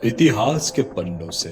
इतिहास के पन्नों से।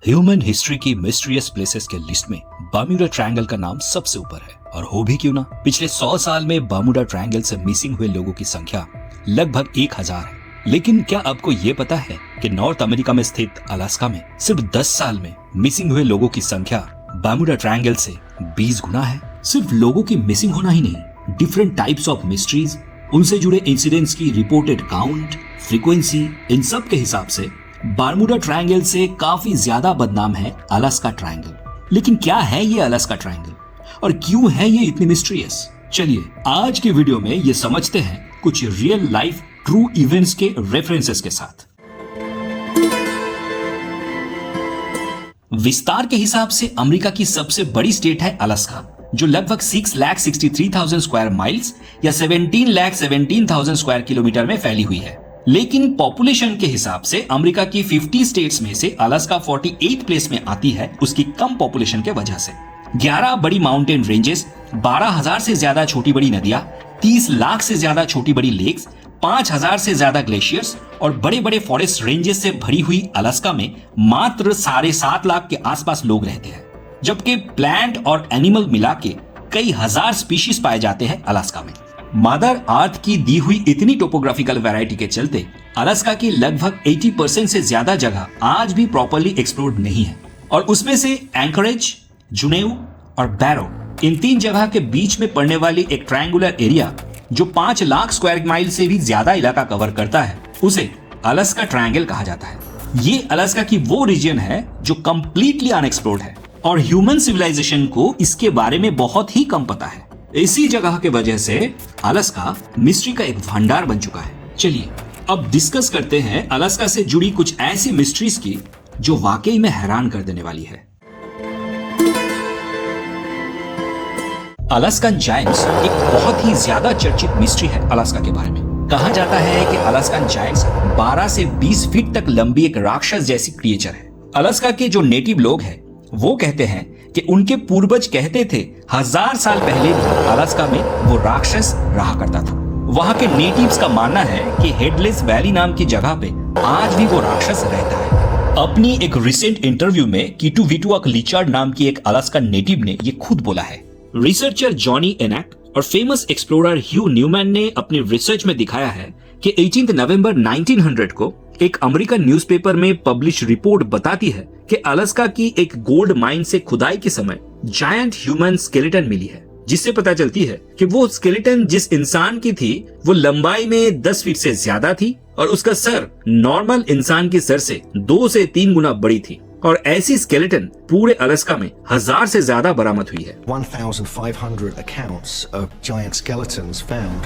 ह्यूमन हिस्ट्री की मिस्टीरियस प्लेसेस के लिस्ट में बर्म्यूडा ट्रायंगल का नाम सबसे ऊपर है। और हो भी क्यों ना, पिछले 100 साल में बर्म्यूडा ट्रायंगल से मिसिंग हुए लोगों की संख्या लगभग 1000 है। लेकिन क्या आपको ये पता है कि नॉर्थ अमेरिका में स्थित अलास्का में सिर्फ 10 साल में मिसिंग हुए लोगों की संख्या बर्म्यूडा ट्रायंगल से 20 गुना है। सिर्फ लोगों की मिसिंग होना ही नहीं, डिफरेंट टाइप्स ऑफ मिस्ट्रीज, उनसे जुड़े इंसिडेंट्स की रिपोर्टेड काउंट, फ्रीक्वेंसी, इन सब के हिसाब से बर्म्यूडा ट्रायंगल से काफी ज्यादा बदनाम है अलास्का ट्रायंगल। लेकिन क्या है ये अलास्का ट्रायंगल और क्यों है ये इतनी मिस्टीरियस? चलिए आज की वीडियो में ये समझते हैं कुछ रियल लाइफ ट्रू इवेंट्स के रेफरेंसेस के साथ। विस्तार के हिसाब से अमेरिका की सबसे बड़ी स्टेट है अलास्का, जो लगभग 6,63,000 स्क्वायर माइल्स या 17,17,000 स्क्वायर किलोमीटर में फैली हुई है। लेकिन पॉपुलेशन के हिसाब से अमेरिका की 50 स्टेट्स में से अलास्का 48 प्लेस में आती है, उसकी कम पॉपुलेशन के वजह से। 11 बड़ी माउंटेन रेंजेस, 12,000 से ज्यादा छोटी बड़ी नदियां, 30 लाख से ज्यादा छोटी बड़ी लेक्स, 5,000 से ज्यादा ग्लेशियर्स और बड़े बड़े फॉरेस्ट रेंजेस से भरी हुई अलास्का में मात्र 7.5 लाख के आसपास लोग रहते हैं, जबकि प्लांट और एनिमल मिला के कई हजार स्पीशीज पाए जाते हैं अलास्का में। मदर अर्थ की दी हुई इतनी टोपोग्राफिकल वैरायटी के चलते अलास्का की लगभग 80% से ज्यादा जगह आज भी प्रॉपर्ली एक्सप्लोर्ड नहीं है। और उसमें से एंकरेज, जुनेव और बैरो, इन 3 जगह के बीच में पड़ने वाली एक ट्रायंगुलर एरिया जो 5 लाख स्क्वायर माइल से भी ज्यादा इलाका कवर करता है, उसे अलास्का ट्रायंगल कहा जाता है। ये अलास्का की वो रीजन है जो कंप्लीटली अनएक्सप्लोर्ड है और ह्यूमन सिविलाइजेशन को इसके बारे में बहुत ही कम पता है। इसी जगह के वजह से अलास्का मिस्ट्री का एक भंडार बन चुका है। चलिए अब डिस्कस करते हैं अलास्का से जुड़ी कुछ ऐसी मिस्ट्रीज की जो वाकई में हैरान कर देने वाली है। अलास्कन जायंट्स एक बहुत ही ज्यादा चर्चित मिस्ट्री है अलास्का के बारे में। कहा जाता है कि अलास्कन जायंट्स 12 से 20 फीट तक लंबी एक राक्षस जैसी क्रिएचर है। अलास्का के जो नेटिव लोग हैं वो कहते हैं कि उनके पूर्वज कहते थे 1000 साल पहले भी अलास्का में वो राक्षस रहा करता था। वहां के नेटिव्स का मानना है कि हेडलेस वैली नाम की जगह पे आज भी वो राक्षस रहता है। अपनी एक रिसेंट इंटरव्यू में कीटू विटुआक लिचार्ड नाम की एक अलास्का नेटिव ने ये खुद बोला है। रिसर्चर जॉनी एनैक और फेमस एक्सप्लोरर ह्यू न्यूमैन ने अपनी रिसर्च में दिखाया है कि 18 नवंबर 1900 को एक अमेरिकन न्यूज़पेपर में पब्लिश रिपोर्ट बताती है कि अलास्का की एक गोल्ड माइन से खुदाई के समय जायंट ह्यूमन स्केलेटन मिली है, जिससे पता चलती है कि वो स्केलेटन जिस इंसान की थी वो लंबाई में 10 फीट से ज्यादा थी और उसका सर नॉर्मल इंसान के सर से 2 से 3 गुना बड़ी थी। और ऐसी स्केलेटन पूरे अलास्का में 1000 से ज्यादा बरामद हुई है। 1,500 accounts of giant skeletons found.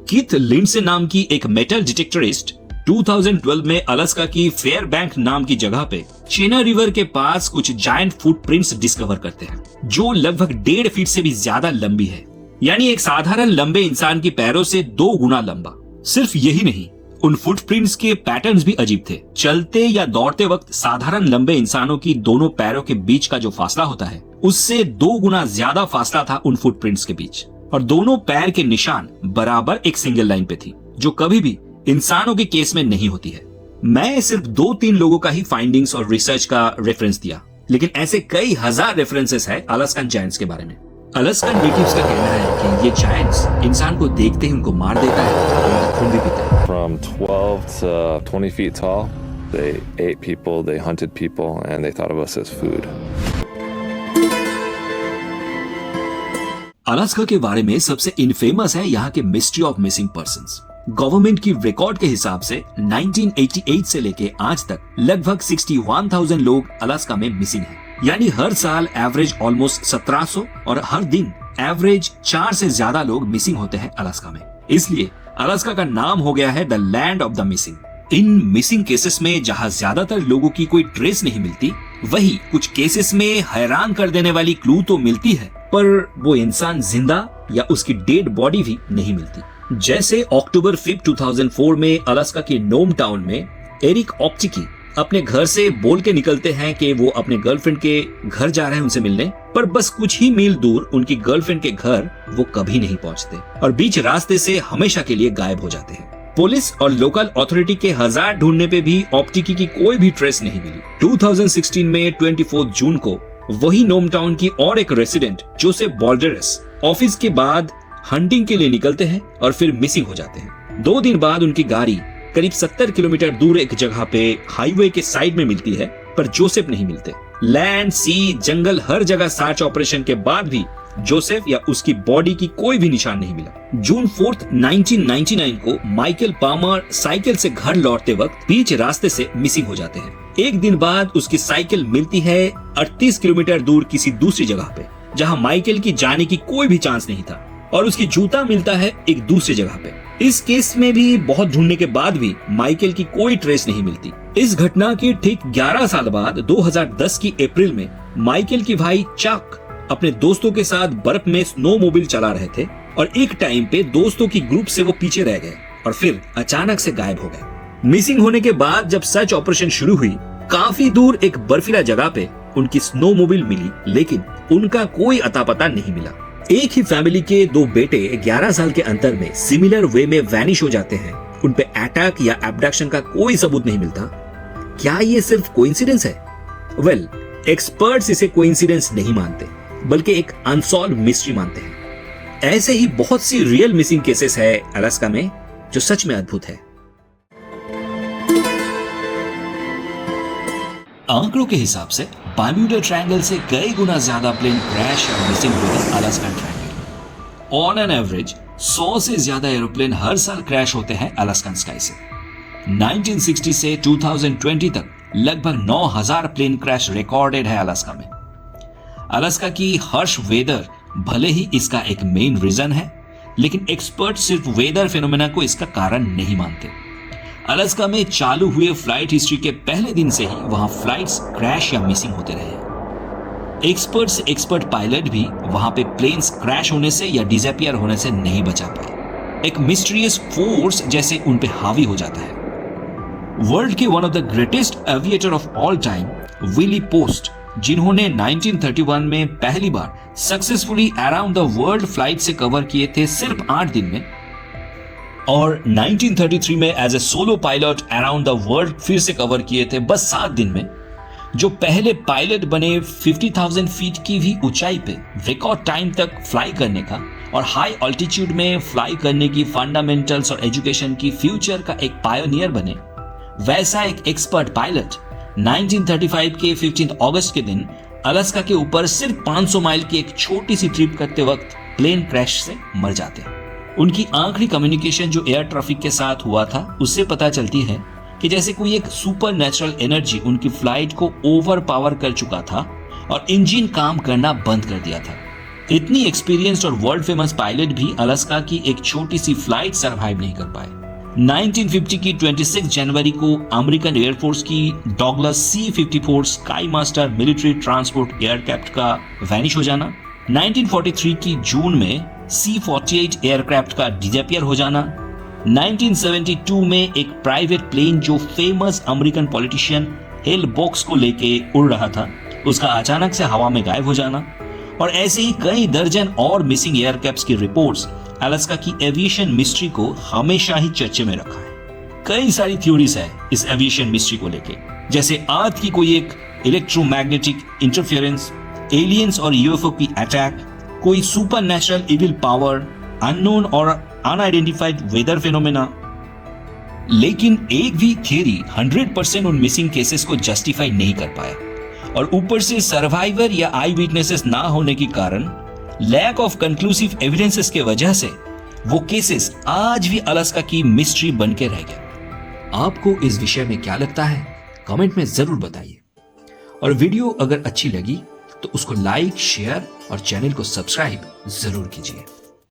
Keith Lindsay नाम की एक मेटल डिटेक्टरिस्ट 2012 में अलास्का की फेयर बैंक नाम की जगह पे चेना रिवर के पास कुछ जायंट फुटप्रिंट्स डिस्कवर करते हैं, जो लगभग 1.5 फीट से भी ज्यादा लंबी है, यानी एक साधारण लंबे इंसान की पैरों से 2 गुना लंबा। सिर्फ यही नहीं, उन फुटप्रिंट्स के पैटर्न्स भी अजीब थे। चलते या दौड़ते वक्त साधारण लंबे इंसानों की दोनों पैरों के बीच का जो फासला होता है, उससे 2 गुना ज्यादा फासला था उन फुटप्रिंट्स के बीच। और दोनों पैर के निशान बराबर एक सिंगल लाइन पे थी, जो कभी भी इंसानों के केस में नहीं होती है। मैं सिर्फ 2-3 लोगों का ही फाइंडिंग्स और रिसर्च का रेफरेंस दिया, लेकिन ऐसे कई हजार रेफरेंसेस है अलास्कन जायंट्स के बारे में। अलास्कन नेटिव्स का कहना है कि ये जायंट्स इंसान को देखते ही उनको मार देता है और उनका खून भी पीता है। From 12 to 20 feet tall, they ate people, they hunted people, and they thought of us as food. Alaska के बारे में सबसे इनफेमस है यहाँ के mystery of missing persons. Government की रिकॉर्ड के हिसाब से 1988 से लेके आज तक लगभग 61,000 लोग अलास्का में मिसिंग हैं। यानी हर साल एवरेज ऑलमोस्ट 1700 और हर दिन एवरेज 4 से ज्यादा लोग मिसिंग होते हैं अलास्का में। इसलिए अलास्का का नाम हो गया है the land of the missing. In missing cases में जहां ज्यादातर लोगों की कोई ट्रेस नहीं मिलती, वही कुछ केसेस में हैरान कर देने वाली क्लू तो मिलती है, पर वो इंसान जिंदा या उसकी डेड बॉडी भी नहीं मिलती। जैसे अक्टूबर 5, 2004 में अलास्का के नोम टाउन में एरिक ऑप्चिकी अपने घर से बोल के निकलते हैं कि वो अपने गर्लफ्रेंड के घर जा रहे हैं उनसे मिलने, पर बस कुछ ही मील दूर उनकी गर्लफ्रेंड के घर वो कभी नहीं पहुंचते और बीच रास्ते से हमेशा के लिए गायब हो जाते हैं। पुलिस और लोकल अथॉरिटी के हजार ढूंढने पे भी ऑप्टिकी की कोई भी ट्रेस नहीं मिली। 2016 में 24 जून को वही नोम टाउन की और एक रेसिडेंट जोसेफ बॉल्डरस ऑफिस के बाद हंटिंग के लिए निकलते हैं और फिर मिसिंग हो जाते हैं। 2 दिन बाद उनकी गाड़ी करीब 70 किलोमीटर दूर एक जगह पे हाईवे के साइड में मिलती है, पर जोसेफ नहीं मिलते। लैंड, सी, जंगल, हर जगह सर्च ऑपरेशन के बाद भी जोसेफ या उसकी बॉडी की कोई भी निशान नहीं मिला। जून 4, 1999 को माइकल पामर साइकिल से घर लौटते वक्त बीच रास्ते से मिसिंग हो जाते हैं। एक दिन बाद उसकी साइकिल मिलती है 38 किलोमीटर दूर किसी दूसरी जगह पे, जहां माइकल की जाने की कोई भी चांस नहीं था, और उसकी जूता मिलता है एक दूसरी जगह पे। इस केस में भी बहुत ढूंढने के बाद भी माइकल की कोई ट्रेस नहीं मिलती। इस घटना के ठीक 11 साल बाद 2010 की अप्रैल में माइकल के भाई चक अपने दोस्तों के साथ बर्फ में स्नोमोबाइल चला रहे थे, और एक टाइम पे दोस्तों की ग्रुप से वो पीछे रह गए और फिर अचानक से गायब हो गए। मिसिंग होने के बाद जब सर्च ऑपरेशन शुरू हुई, काफी दूर एक बर्फीला जगह पे उनकी स्नोमोबाइल मिली, लेकिन उनका कोई अता पता नहीं मिला। एक ही फैमिली के 2 बेटे 11 साल के अंतर में सिमिलर वे में वैनिश हो जाते हैं। उन पे अटैक या एब्डक्शन का कोई सबूत नहीं मिलता। क्या ये सिर्फ कोइंसिडेंस है? वेल, एक्सपर्ट्स इसे कोइंसिडेंस नहीं मानते, बल्कि एक अनसॉल्व मिस्ट्री मानते हैं। ऐसे ही बहुत सी रियल मिसिंग केसेस है अलास्का में जो सच में अद्भुत है। आंकड़ों के हिसाब से बर्म्यूडा ट्रायंगल से कई गुना ज्यादा प्लेन क्रैश या मिसिंग हुए हैं Alaska triangle. On an average 100 से ज्यादा एरोप्लेन हर साल क्रैश होते हैं अलास्कन स्काई से। 1960 से 2020 तक लगभग 9000 प्लेन क्रैश रिकॉर्डेड है अलास्का में। अलास्का की हर्ष वेदर भले ही इसका एक मेन रीजन है, लेकिन एक्सपर्ट सिर्फ वेदर फिनोमेना को इसका कारण नहीं मानते। अलास्का में चालू हुए फ्लाइट हिस्ट्री के पहले दिन से ही वहां फ्लाइट्स क्रैश या मिसिंग होते रहे। एक्सपर्ट पायलट भी वहां पे प्लेन्स क्रैश होने से या डिसअपियर होने से नहीं बचा पाए। एक मिस्टीरियस फोर्स जैसे उन पे हावी हो जाता है। वर्ल्ड के one of the greatest aviator of all time Wiley Post, जिन्होंने 1931 में पहली बार successfully around the world flight से कवर किए थे सिर्फ 8 दिन में, और 1933 में as a solo pilot around the world फिर से कवर किए थे बस 7 दिन में, जो पहले पायलट बने 50,000 फीट की भी ऊंचाई पे रिकॉर्ड टाइम तक फ्लाई करने का और हाई ऑल्टीट्यूड में फ्लाई करने की फंडामेंटल्स और एजुकेशन की फ्यूचर का एक पायोनियर बने, वैसा एक एक्सपर्ट पायलट 1935 के 15 अगस्त के दिन अलास्का के ऊपर सिर्फ 500 माइल की एक छोटी सी ट्रिप करते वक्त प्लेन क्रैश से मर जाते हैं। उनकी आखिरी कम्युनिकेशन जो एयर ट्रैफिक के साथ हुआ था, उससे पता चलती है कि जैसे कोई एक सुपर नेचुरल एनर्जी उनकी फ्लाइट को ओवर पावर कर चुका था और इंजन काम करना बंद कर दिया था। इतनी एक्सपीरियंस्ड और वर्ल्ड फेमस पायलट भी अलास्का की एक छोटी सी फ्लाइट सरवाइव नहीं कर पाए। 1950 की 26 जनवरी को अमेरिकन एयरफोर्स की Douglas C-54 sky master military transport aircraft का वैनिश हो जाना, 1943 की जून में C-48 एयरक्राफ्ट का डिसअपियर हो जाना, 1972 में एक प्राइवेट प्लेन जो famous American politician hello box को लेके उड़ रहा था, उसका अचानक से हवा में गायब हो जाना, और ऐसे ही कई दर्जन और मिसिंग एयरक्राफ्ट्स की रिपोर्ट्स अलास्का की एविएशन मिस्ट्री को हमेशा ही चर्चे में रखा है। कई सारी थ्योरीज है इस एविएशन मिस्ट्री को लेके, जैसे अर्थ की कोई एक इलेक्ट्रोमैग्नेटिक इंटरफेरेंस, एलियंस और यूएफओ की अटैक, कोई super natural evil power, unknown और अनआइडेंटिफाइड वेदर फिनोमेना। लेकिन एक भी थियरी 100% उन मिसिंग केसेस को जस्टिफाई नहीं कर पाया, और ऊपर से सर्वाइवर या आई विटनेसेस ना होने के कारण लैक ऑफ कंक्लूसिव एविडेंसेस के वजह से वो केसेस आज भी अलास्का की मिस्ट्री बन के रह गए। आपको इस विषय में क्या लगता है? कमेंट में जरूर बताइए, और वीडियो अगर अच्छी लगी तो उसको लाइक, शेयर और चैनल को सब्सक्राइब जरूर कीजिए।